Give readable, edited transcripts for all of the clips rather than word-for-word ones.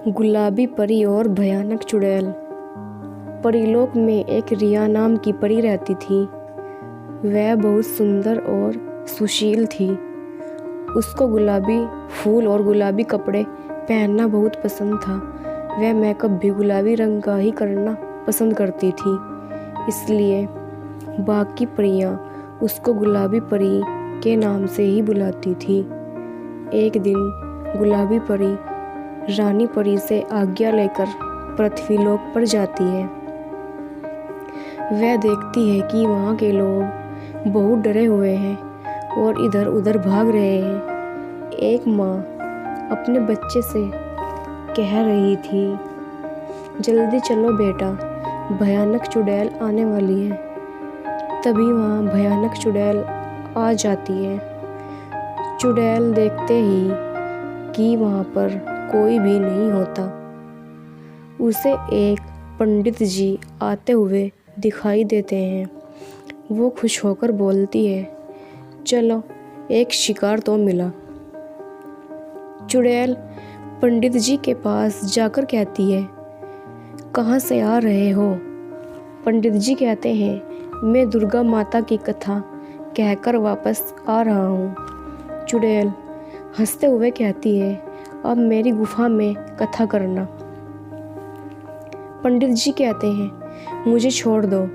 गुलाबी परी और भयानक चुड़ैल। परीलोक में एक रिया नाम की परी रहती थी। वह बहुत सुंदर और सुशील थी। उसको गुलाबी फूल और गुलाबी कपड़े पहनना बहुत पसंद था। वह मेकअप भी गुलाबी रंग का ही करना पसंद करती थी। इसलिए बाकी परियां उसको गुलाबी परी के नाम से ही बुलाती थी। एक दिन गुलाबी परी रानी परी से आज्ञा लेकर पृथ्वीलोक पर जाती है। वह देखती है कि वहाँ के लोग बहुत डरे हुए हैं और इधर उधर भाग रहे हैं। एक माँ अपने बच्चे से कह रही थी, जल्दी चलो बेटा, भयानक चुड़ैल आने वाली है। तभी वहाँ भयानक चुड़ैल आ जाती है। चुड़ैल देखते ही कि वहाँ पर कोई भी नहीं होता, उसे एक पंडित जी आते हुए दिखाई देते हैं। वो खुश होकर बोलती है, चलो एक शिकार तो मिला। चुड़ैल पंडित जी के पास जाकर कहती है, कहाँ से आ रहे हो? पंडित जी कहते हैं, मैं दुर्गा माता की कथा कहकर वापस आ रहा हूँ। चुड़ैल हंसते हुए कहती है, अब मेरी गुफा में कथा करना। पंडित जी कहते हैं, मुझे छोड़ दो।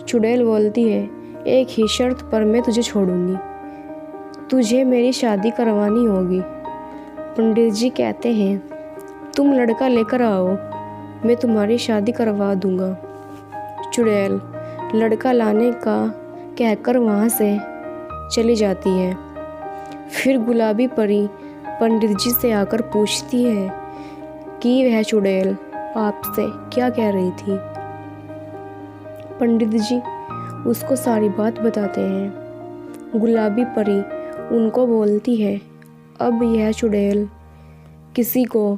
चुड़ैल बोलती है, एक ही शर्त पर मैं तुझे छोड़ूंगी, तुझे मेरी शादी करवानी होगी। पंडित जी कहते हैं, तुम लड़का लेकर आओ, मैं तुम्हारी शादी करवा दूंगा। चुड़ैल लड़का लाने का कहकर वहाँ से चली जाती है। फिर गुलाबी परी पंडित जी से आकर पूछती है कि वह चुड़ैल आपसे क्या कह रही थी। पंडित जी उसको सारी बात बताते हैं। गुलाबी परी उनको बोलती है, अब यह चुड़ैल किसी को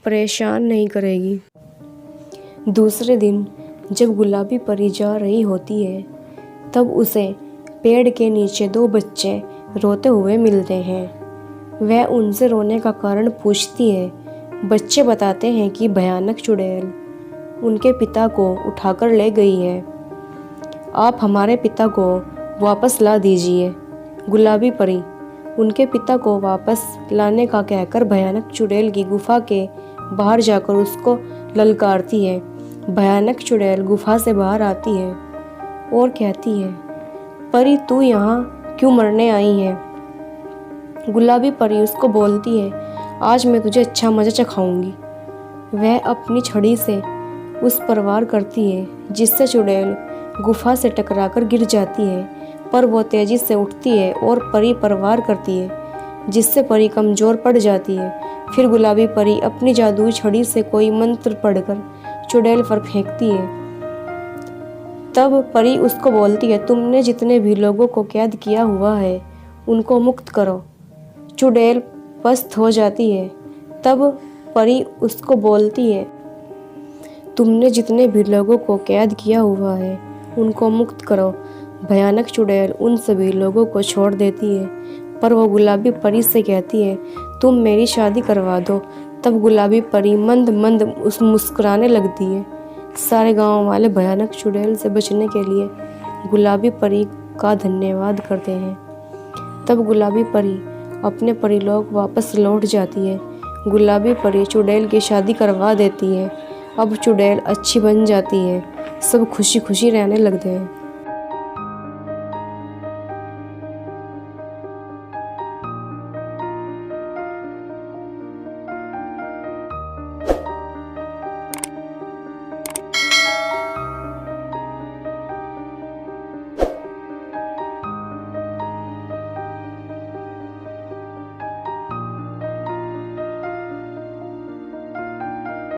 परेशान नहीं करेगी। दूसरे दिन जब गुलाबी परी जा रही होती है, तब उसे पेड़ के नीचे दो बच्चे रोते हुए मिलते हैं। वह उनसे रोने का कारण पूछती है। बच्चे बताते हैं कि भयानक चुड़ैल उनके पिता को उठाकर ले गई है। आप हमारे पिता को वापस ला दीजिए। गुलाबी परी उनके पिता को वापस लाने का कहकर भयानक चुड़ैल की गुफा के बाहर जाकर उसको ललकारती है। भयानक चुड़ैल गुफा से बाहर आती है और कहती है, परी तू यहाँ क्यों मरने आई है? गुलाबी परी उसको बोलती है, आज मैं तुझे अच्छा मज़ा चखाऊंगी। वह अपनी छड़ी से उस पर वार करती है, जिससे चुड़ैल गुफा से टकराकर गिर जाती है, पर वो तेजी से उठती है और परी पर वार करती है, जिससे परी कमज़ोर पड़ जाती है। फिर गुलाबी परी अपनी जादुई छड़ी से कोई मंत्र पढ़कर चुड़ैल पर फेंकती है। तब परी उसको बोलती है, तुमने जितने भी लोगों को कैद किया हुआ है उनको मुक्त करो। चुड़ैल पस्त हो जाती है। तब परी उसको बोलती है, तुमने जितने भी लोगों को कैद किया हुआ है उनको मुक्त करो। भयानक चुड़ैल उन सभी लोगों को छोड़ देती है, पर वो गुलाबी परी से कहती है, तुम मेरी शादी करवा दो। तब गुलाबी परी मंद मंद मुस्कुराने लगती है। सारे गांव वाले भयानक चुड़ैल से बचने के लिए गुलाबी परी का धन्यवाद करते हैं। तब गुलाबी परी अपने परीलोक वापस लौट जाती है। गुलाबी परी चुड़ैल की शादी करवा देती है। अब चुड़ैल अच्छी बन जाती है। सब खुशी खुशी रहने लगते हैं।